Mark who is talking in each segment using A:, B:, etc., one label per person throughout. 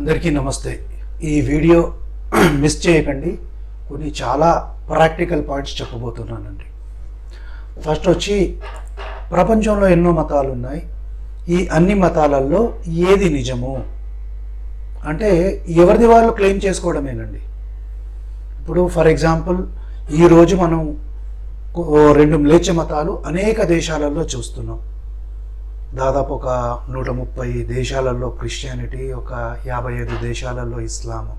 A: అందరికీ నమస్తే. ఈ వీడియో మిస్ చేయకండి. కొన్ని చాలా ప్రాక్టికల్ పాయింట్స్ చెప్పబోతున్నానండి. ఫస్ట్ వచ్చి, ప్రపంచంలో ఎన్నో మతాలు ఉన్నాయి. ఈ అన్ని మతాలలో ఏది నిజము అంటే ఎవరిది వాళ్ళు క్లెయిమ్ చేసుకోవడమేనండి. ఇప్పుడు ఫర్ ఎగ్జాంపుల్, ఈరోజు మనం రెండు మ్లేచ్ఛ మతాలు అనేక దేశాలలో చూస్తున్నాం. దాదాపు ఒక 130 దేశాలలో క్రిస్టియానిటీ, ఒక 55 దేశాలలో ఇస్లాము.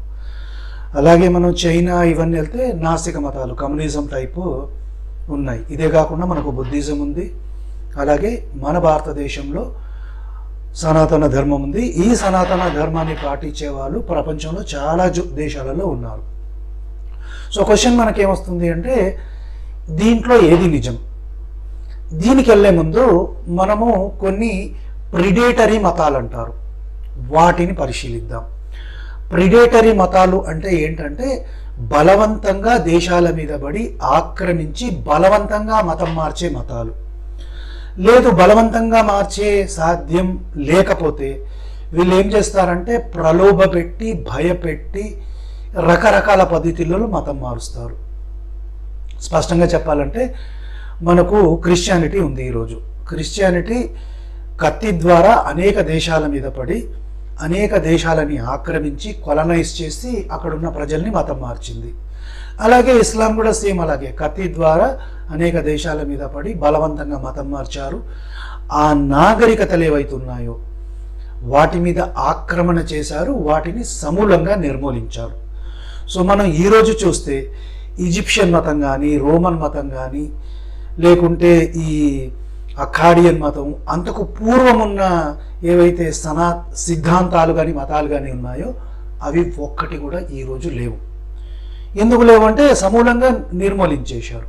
A: అలాగే మనం చైనా ఇవన్నీ వెళ్తే నాస్తిక మతాలు, కమ్యూనిజం టైపు ఉన్నాయి. ఇదే కాకుండా మనకు బుద్ధిజం ఉంది. అలాగే మన భారతదేశంలో సనాతన ధర్మం ఉంది. ఈ సనాతన ధర్మాన్ని పాటించే వాళ్ళు ప్రపంచంలో చాలా దేశాలలో ఉన్నారు. సో క్వశ్చన్ మనకేమొస్తుంది అంటే, దీంట్లో ఏది నిజం? దీనికి వెళ్ళే ముందు మనము కొన్ని ప్రిడేటరీ మతాలు అంటారు, వాటిని పరిశీలిద్దాం. ప్రిడేటరీ మతాలు అంటే ఏంటంటే, బలవంతంగా దేశాల మీద పడి ఆక్రమించి బలవంతంగా మతం మార్చే మతాలు. లేదు, బలవంతంగా మార్చే సాధ్యం లేకపోతే వీళ్ళు ఏం చేస్తారంటే, ప్రలోభ పెట్టి భయపెట్టి రకరకాల పద్ధతులలో మతం మారుస్తారు. స్పష్టంగా చెప్పాలంటే, మనకు క్రిస్టియానిటీ ఉంది. ఈరోజు క్రిస్టియానిటీ కత్తి ద్వారా అనేక దేశాల మీద పడి అనేక దేశాలని ఆక్రమించి కొలనైజ్ చేసి అక్కడున్న ప్రజల్ని మతం మార్చింది. అలాగే ఇస్లాం కూడా సేమ్ అలాగే కత్తి ద్వారా అనేక దేశాల మీద పడి బలవంతంగా మతం మార్చారు. ఆ నాగరికతలు ఏవైతున్నాయో వాటి మీద ఆక్రమణ చేశారు, వాటిని సమూలంగా నిర్మూలించారు. సో మనం ఈరోజు చూస్తే ఈజిప్షియన్ మతం కానీ, రోమన్ మతం కానీ, లేకుంటే ఈ అఖాడియన్ మతం, అంతకు పూర్వం ఉన్న ఏవైతే సిద్ధాంతాలు కానీ మతాలు కానీ ఉన్నాయో అవి ఒక్కటి కూడా ఈరోజు లేవు. ఎందుకు లేవంటే సమూలంగా నిర్మూలించేశారు.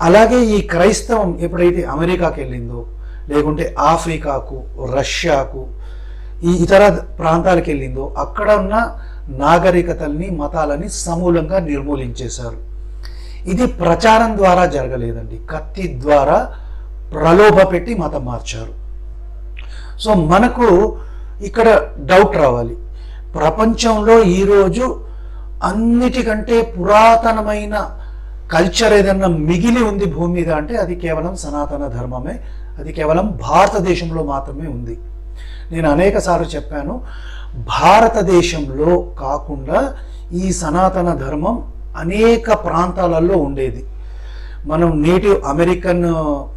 A: అలాగే ఈ క్రైస్తవం ఎప్పుడైతే అమెరికాకి వెళ్ళిందో, లేకుంటే ఆఫ్రికాకు, రష్యాకు, ఈ ఇతర ప్రాంతాలకు వెళ్ళిందో, అక్కడ ఉన్న నాగరికతల్ని మతాలని సమూలంగా నిర్మూలించేశారు. ఇది ప్రచారం ద్వారా జరగలేదండి, కత్తి ద్వారా ప్రలోభ పెట్టి మతం మార్చారు. సో మనకు ఇక్కడ డౌట్ రావాలి, ప్రపంచంలో ఈరోజు అన్నిటికంటే పురాతనమైన కల్చర్ ఏదన్నా మిగిలి ఉంది భూమి మీద అంటే అది కేవలం సనాతన ధర్మమే. అది కేవలం భారతదేశంలో మాత్రమే ఉంది. నేను అనేక సార్లు చెప్పాను, భారతదేశంలో కాకుండా ఈ సనాతన ధర్మం అనేక ప్రాంతాలలో ఉండేది. మనం నేటివ్ అమెరికన్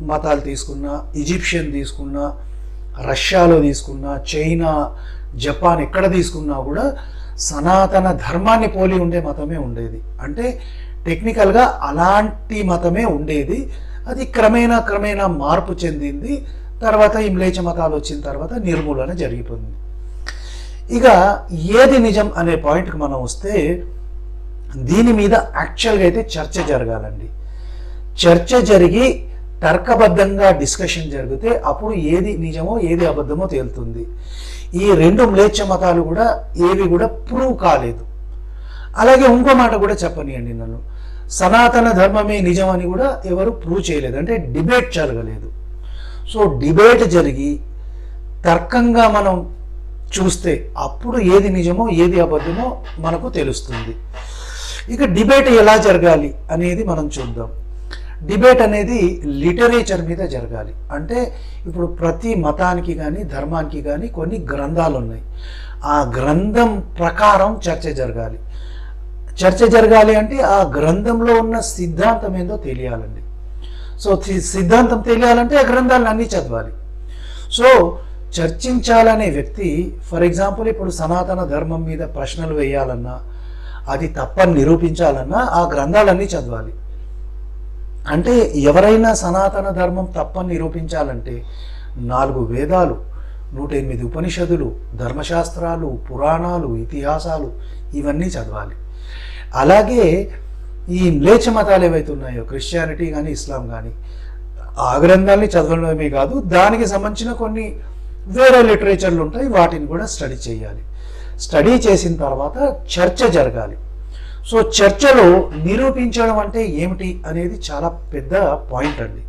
A: మతాలు తీసుకున్నా, ఈజిప్షియన్ తీసుకున్నా, రష్యాలో తీసుకున్నా, చైనా, జపాన్ ఎక్కడ తీసుకున్నా కూడా సనాతన ధర్మాన్ని పోలి ఉండే మతమే ఉండేది. అంటే టెక్నికల్గా అలాంటి మతమే ఉండేది. అది క్రమేణా మార్పు చెందింది. తర్వాత ఈ మ్లేచ్ఛ మతాలు వచ్చిన తర్వాత నిర్మూలన జరిగిపోయింది. ఇక ఏది నిజం అనే పాయింట్కి మనం వస్తే, దీని మీద యాక్చువల్గా అయితే చర్చ జరగాలండి. చర్చ జరిగి తర్కబద్ధంగా డిస్కషన్ జరిగితే అప్పుడు ఏది నిజమో ఏది అబద్ధమో తేలుతుంది. ఈ రెండు మ్లేచ్ఛ మతాలు కూడా ఏవి కూడా ప్రూవ్ కాలేదు. అలాగే ఇంకో మాట కూడా చెప్పనియండి, నన్ను సనాతన ధర్మమే నిజం అని కూడా ఎవరు ప్రూవ్ చేయలేదు. అంటే డిబేట్ జరగలేదు. సో డిబేట్ జరిగి తర్కంగా మనం చూస్తే అప్పుడు ఏది నిజమో ఏది అబద్ధమో మనకు తెలుస్తుంది. ఇక డిబేట్ ఎలా జరగాలి అనేది మనం చూద్దాం. డిబేట్ అనేది లిటరేచర్ మీద జరగాలి. అంటే ఇప్పుడు ప్రతి మతానికి కానీ ధర్మానికి కానీ కొన్ని గ్రంథాలు ఉన్నాయి. ఆ గ్రంథం ప్రకారం చర్చ జరగాలి. చర్చ జరగాలి అంటే ఆ గ్రంథంలో ఉన్న సిద్ధాంతం ఏందో తెలియాలండి. సో సిద్ధాంతం తెలియాలంటే ఆ గ్రంథాలను అన్నీ చదవాలి. సో చర్చించాలనే వ్యక్తి, ఫర్ ఎగ్జాంపుల్ ఇప్పుడు సనాతన ధర్మం మీద ప్రశ్నలు వేయాలన్నా, అది తప్పని నిరూపించాలన్నా ఆ గ్రంథాలన్నీ చదవాలి. అంటే ఎవరైనా సనాతన ధర్మం తప్పని నిరూపించాలంటే 4 వేదాలు, 108 ఉపనిషదులు, ధర్మశాస్త్రాలు, పురాణాలు, ఇతిహాసాలు ఇవన్నీ చదవాలి. అలాగే ఈ మ్లేచ్ఛ మతాలు ఏవైతే ఉన్నాయో, క్రిస్టియానిటీ కానీ ఇస్లాం కానీ, ఆ గ్రంథాలని చదవడమే కాదు, దానికి సంబంధించిన కొన్ని వేరే లిటరేచర్లు ఉంటాయి, వాటిని కూడా స్టడీ చేయాలి. స్టడీ చేసిన తర్వాత చర్చ జరగాలి. సో చర్చలో నిరూపించడం అంటే ఏమిటి అనేది చాలా పెద్ద పాయింట్ అండి.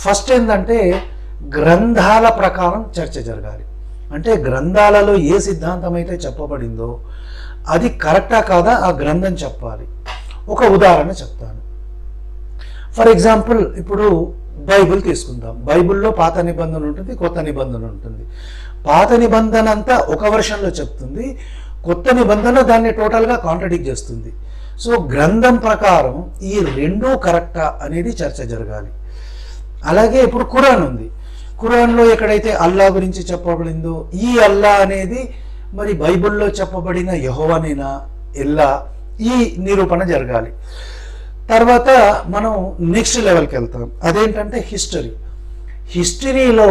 A: ఫస్ట్ ఏంటంటే గ్రంథాల ప్రకారం చర్చ జరగాలి. అంటే గ్రంథాలలో ఏ సిద్ధాంతం అయితే చెప్పబడిందో అది కరెక్టా కాదా ఆ గ్రంథం చెప్పాలి. ఒక ఉదాహరణ చెప్తాను. ఫర్ ఎగ్జాంపుల్ ఇప్పుడు బైబిల్ తీసుకుందాం. బైబిల్లో పాత నిబంధన ఉంటుంది, కొత్త నిబంధన ఉంటుంది. పాత నిబంధన అంతా ఒక వర్షన్లో చెప్తుంది, కొత్త నిబంధన దాన్ని టోటల్గా కాంట్రడిక్ట్ చేస్తుంది. సో గ్రంథం ప్రకారం ఈ రెండూ కరెక్టా అనేది చర్చ జరగాలి. అలాగే ఇప్పుడు ఖురాన్ ఉంది. ఖురాన్లో ఎక్కడైతే అల్లా గురించి చెప్పబడిందో ఈ అల్లా అనేది మరి బైబిల్లో చెప్పబడిన యెహోవానేనా ఎల్లా, ఈ నిరూపణ జరగాలి. తర్వాత మనం నెక్స్ట్ లెవెల్కి వెళ్తాం. అదేంటంటే హిస్టరీలో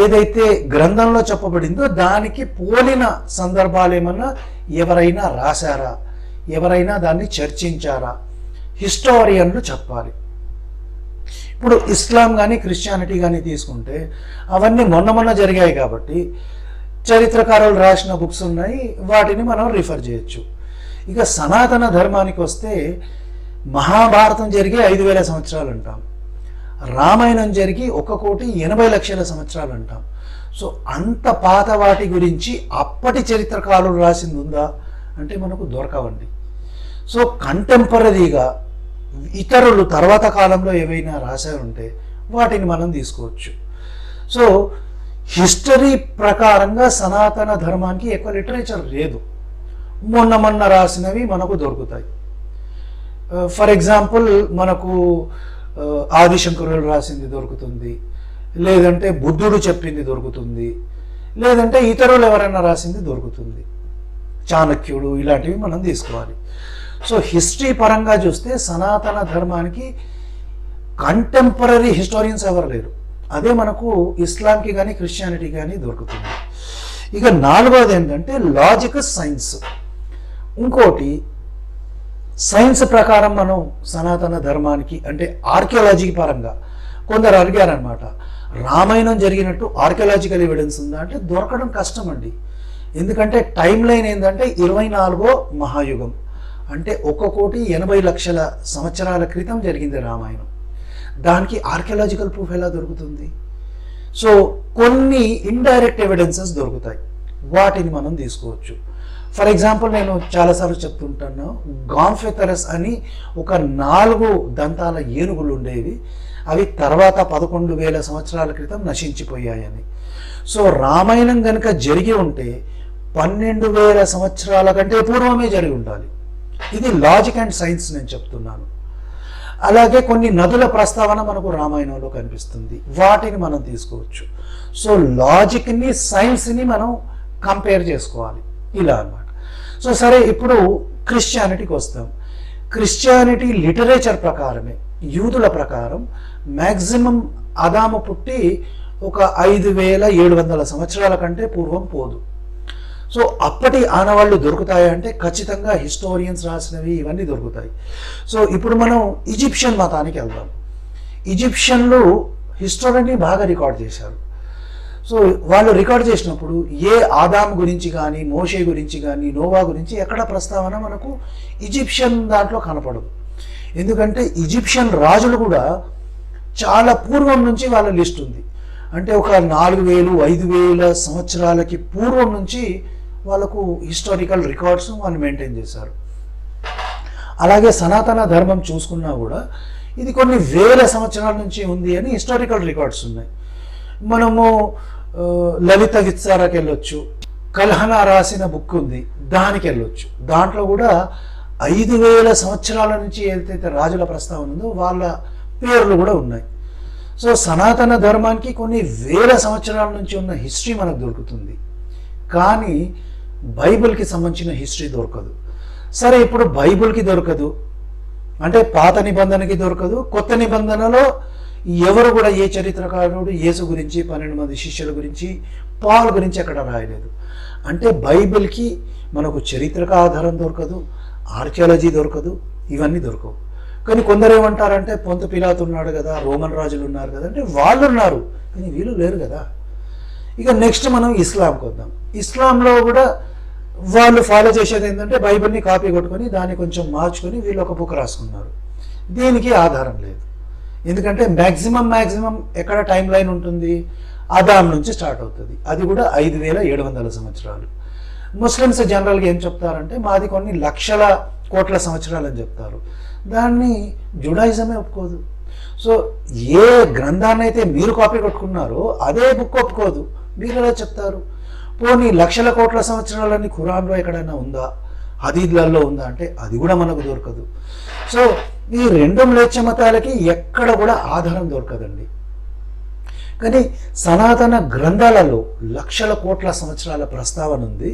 A: ఏదైతే గ్రంథంలో చెప్పబడిందో దానికి పోలిన సందర్భాలు ఏమన్నా ఎవరైనా రాశారా, ఎవరైనా దాన్ని చర్చించారా, హిస్టోరియన్లు చెప్పాలి. ఇప్పుడు ఇస్లాం కానీ క్రిస్టియానిటీ కానీ తీసుకుంటే అవన్నీ మొన్న జరిగాయి కాబట్టి చరిత్రకారులు రాసిన బుక్స్ ఉన్నాయి, వాటిని మనం రిఫర్ చేయొచ్చు. ఇక సనాతన ధర్మానికి వస్తే మహాభారతం జరిగి 5,000 సంవత్సరాలు అంటాం, రామాయణం జరిగి 1,80,00,000 సంవత్సరాలు అంటాం. సో అంత పాత వాటి గురించి అప్పటి చరిత్రకారులు రాసింది ఉందా అంటే మనకు దొరకవండి. సో కంటెంపరీగా ఇతరులు తర్వాత కాలంలో ఏవైనా రాశారుంటే వాటిని మనం తీసుకోవచ్చు. సో హిస్టరీ ప్రకారంగా సనాతన ధర్మానికి ఎక్కువ లిటరేచర్ లేదు, మొన్న రాసినవి మనకు దొరుకుతాయి. ఫర్ ఎగ్జాంపుల్ మనకు ఆదిశంకరులు రాసింది దొరుకుతుంది, లేదంటే బుద్ధుడు చెప్పింది దొరుకుతుంది, లేదంటే ఇతరులు ఎవరైనా రాసింది దొరుకుతుంది, చాణక్యుడు, ఇలాంటివి మనం తీసుకోవాలి. సో హిస్టరీ పరంగా చూస్తే సనాతన ధర్మానికి కంటెంపరీ హిస్టోరియన్స్ ఎవరు లేరు. అదే మనకు ఇస్లాంకి కానీ క్రిస్టియానిటీ కానీ దొరుకుతుంది. ఇక నాలుగోది ఏంటంటే లాజిక్, సైన్స్. ఇంకోటి సైన్స్ ప్రకారం మనం సనాతన ధర్మానికి అంటే ఆర్కియాలజీ పరంగా కొందరు అడిగారనమాట, రామాయణం జరిగినట్టు ఆర్కియాలజికల్ ఎవిడెన్స్ ఉందా అంటే దొరకడం కష్టం అండి. ఎందుకంటే టైం లైన్ ఏంటంటే 24వ మహాయుగం, అంటే 1,80,00,000 సంవత్సరాల క్రితం జరిగింది రామాయణం. దానికి ఆర్కియాలజికల్ ప్రూఫ్ ఎలా దొరుకుతుంది? సో కొన్ని ఇండైరెక్ట్ ఎవిడెన్సెస్ దొరుకుతాయి, వాటిని మనం తీసుకోవచ్చు. ఫర్ ఎగ్జాంపుల్ నేను చాలాసార్లు చెప్తుంటాను, గాంఫెథరస్ అని ఒక 4 దంతాల ఏనుగులు ఉండేవి, అవి తర్వాత 11,000 సంవత్సరాల క్రితం నశించిపోయాయని. సో రామాయణం కనుక జరిగి ఉంటే 12,000 సంవత్సరాల కంటే పూర్వమే జరిగి ఉండాలి. ఇది లాజిక్ అండ్ సైన్స్ నేను చెప్తున్నాను. అలాగే కొన్ని నదుల ప్రస్తావన మనకు రామాయణంలో కనిపిస్తుంది, వాటిని మనం తీసుకోవచ్చు. సో లాజిక్ని సైన్స్ని మనం కంపేర్ చేసుకోవాలి, ఇలా అన్నమాట. సో సరే, ఇప్పుడు క్రిస్టియానిటీకి వస్తాం. క్రిస్టియానిటీ లిటరేచర్ ప్రకారమే, యూదుల ప్రకారం మ్యాక్సిమం అదాము పుట్టి ఒక 5,700 సంవత్సరాల కంటే పూర్వం పోదు. సో అప్పటి ఆనవాళ్ళు దొరుకుతాయంటే ఖచ్చితంగా హిస్టోరియన్స్ రాసినవి ఇవన్నీ దొరుకుతాయి. సో ఇప్పుడు మనం ఈజిప్షియన్ మతానికి వెళ్దాం. ఈజిప్షియన్లు హిస్టరీని బాగా రికార్డ్ చేశారు. సో వాళ్ళు రికార్డ్ చేసినప్పుడు ఏ ఆదాం గురించి కానీ, మోషే గురించి కానీ, నోవా గురించి ఎక్కడ ప్రస్తావన మనకు ఈజిప్షియన్ దాంట్లో కనపడదు. ఎందుకంటే ఈజిప్షియన్ రాజులు కూడా చాలా పూర్వం నుంచి వాళ్ళ లిస్ట్ ఉంది. అంటే ఒక 4,000, 5,000 సంవత్సరాలకి పూర్వం నుంచి వాళ్ళకు హిస్టారికల్ రికార్డ్స్ వాళ్ళు మెయింటైన్ చేశారు. అలాగే సనాతన ధర్మం చూసుకున్నా కూడా ఇది కొన్ని వేల సంవత్సరాల నుంచి ఉంది అని హిస్టారికల్ రికార్డ్స్ ఉన్నాయి. మనము లలిత విత్సారాకి వెళ్ళొచ్చు, కల్హనా రాసిన బుక్ ఉంది, దానికి వెళ్ళొచ్చు. దాంట్లో కూడా 5,000 సంవత్సరాల నుంచి ఏదైతే రాజుల ప్రస్తావన ఉందో వాళ్ళ పేర్లు కూడా ఉన్నాయి. సో సనాతన ధర్మానికి కొన్ని వేల సంవత్సరాల నుంచి ఉన్న హిస్టరీ మనకు దొరుకుతుంది, కానీ బైబిల్కి సంబంధించిన హిస్టరీ దొరకదు. సరే, ఇప్పుడు బైబిల్కి దొరకదు అంటే పాత నిబంధనకి దొరకదు, కొత్త నిబంధనలో ఎవరు కూడా ఏ చరిత్రకారుడు యేసు గురించి, 12 మంది శిష్యుల గురించి, పాల్ గురించి ఎక్కడ రాయలేదు. అంటే బైబిల్కి మనకు చరిత్రక ఆధారం దొరకదు, ఆర్కియాలజీ దొరకదు, ఇవన్నీ దొరకవు. కానీ కొందరు ఏమంటారంటే పొంతు పిలాతు ఉన్నాడు కదా, రోమన్ రాజులు ఉన్నారు కదా, అంటే వాళ్ళు ఉన్నారు కానీ వీళ్ళు లేరు కదా. ఇక నెక్స్ట్ మనం ఇస్లాంకి వద్దాం. ఇస్లాంలో కూడా వాళ్ళు ఫాలో చేసేది ఏంటంటే బైబిల్ని కాపీ కొట్టుకొని దాన్ని కొంచెం మార్చుకొని వీళ్ళు ఒక బుక్ రాసుకున్నారు. దీనికి ఆధారం లేదు. ఎందుకంటే మ్యాక్సిమం ఎక్కడ టైం లైన్ ఉంటుంది, ఆదాం నుంచి స్టార్ట్ అవుతుంది, అది కూడా 5700 సంవత్సరాలు. ముస్లిమ్స్ జనరల్గా ఏం చెప్తారంటే మాది కొన్ని లక్షల కోట్ల సంవత్సరాలు అని చెప్తారు. దాన్ని జుడాయిజమే ఒప్పుకోదు. సో ఏ గ్రంథాన్ని అయితే మీరు కాపీ కొట్టుకున్నారో అదే బుక్ ఒప్పుకోదు. మీరు ఎలా చెప్తారు? పోనీ లక్షల కోట్ల సంవత్సరాలని ఖురాన్లో ఎక్కడైనా ఉందా, హదీద్లలో ఉందా అంటే అది కూడా మనకు దొరకదు. సో ఈ రెండు మ్లేచ్ఛ మతాలకి ఎక్కడ కూడా ఆధారం దొరకదండి. కానీ సనాతన గ్రంథాలలో లక్షల కోట్ల సంవత్సరాల ప్రస్తావన ఉంది,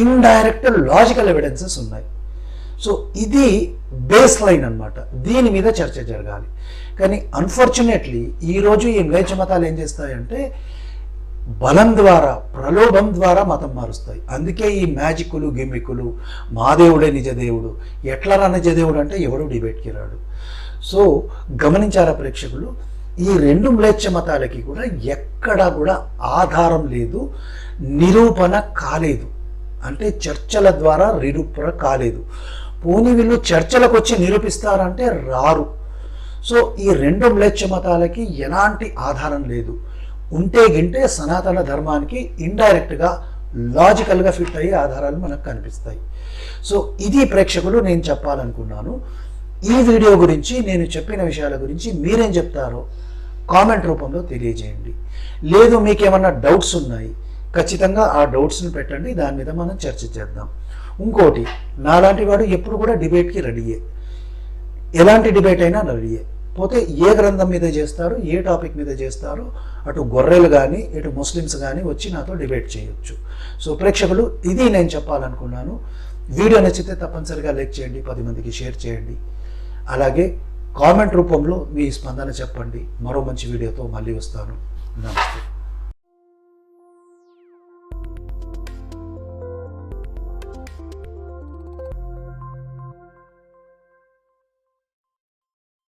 A: ఇండైరెక్ట్ లాజికల్ ఎవిడెన్సెస్ ఉన్నాయి. సో ఇది బేస్ లైన్ అనమాట, దీని మీద చర్చ జరగాలి. కానీ అన్ఫార్చునేట్లీ ఈరోజు ఈ మ్లేచ్ఛ మతాలు ఏం చేస్తాయంటే బలం ద్వారా, ప్రలోభం ద్వారా మతం మారుస్తాయి. అందుకే ఈ మ్యాజిక్కులు గిమ్మిక్కులు, మా దేవుడే నిజదేవుడు, ఎట్లరా నిజదేవుడు అంటే ఎవడు డిబేట్కి రాడు. సో గమనించారా ప్రేక్షకులు, ఈ రెండు మ్లేచ్ఛ మతాలకి కూడా ఎక్కడా కూడా ఆధారం లేదు, నిరూపణ కాలేదు. అంటే చర్చల ద్వారా నిరూపణ కాలేదు. పోనీ వీళ్ళు చర్చలకు వచ్చి నిరూపిస్తారంటే రారు. సో ఈ రెండు మ్లేచ్ఛ మతాలకి ఎలాంటి ఆధారం లేదు. ఉంటే గింటే సనాతన ధర్మానికి ఇండైరెక్ట్గా లాజికల్గా ఫిట్ అయ్యే ఆధారాలు మనకు కనిపిస్తాయి. సో ఇది ప్రేక్షకులు నేను చెప్పాలనుకున్నాను. ఈ వీడియో గురించి, నేను చెప్పిన విషయాల గురించి మీరేం చెప్తారో కామెంట్ రూపంలో తెలియజేయండి. లేదు మీకేమన్నా డౌట్స్ ఉన్నాయి, ఖచ్చితంగా ఆ డౌట్స్ని పెట్టండి, దాని మీద మనం చర్చ చేద్దాం. ఇంకోటి, నాలాంటి వాడు ఎప్పుడు కూడా డిబేట్కి రెడీయే, ఎలాంటి డిబేట్ అయినా రెడీయే. పోతే ఏ గ్రంథం మీద చేస్తారు, ఏ టాపిక్ మీద చేస్తారు, అటు గొర్రెలు కానీ ఇటు ముస్లిమ్స్ కానీ వచ్చి నాతో డిబేట్ చేయొచ్చు. సో ప్రేక్షకులు, ఇది నేను చెప్పాలనుకున్నాను. వీడియో నచ్చితే తప్పనిసరిగా లైక్ చేయండి, 10 మందికి షేర్ చేయండి. అలాగే కామెంట్ రూపంలో మీ స్పందన చెప్పండి. మరో మంచి వీడియోతో మళ్ళీ వస్తాను. నమస్తే.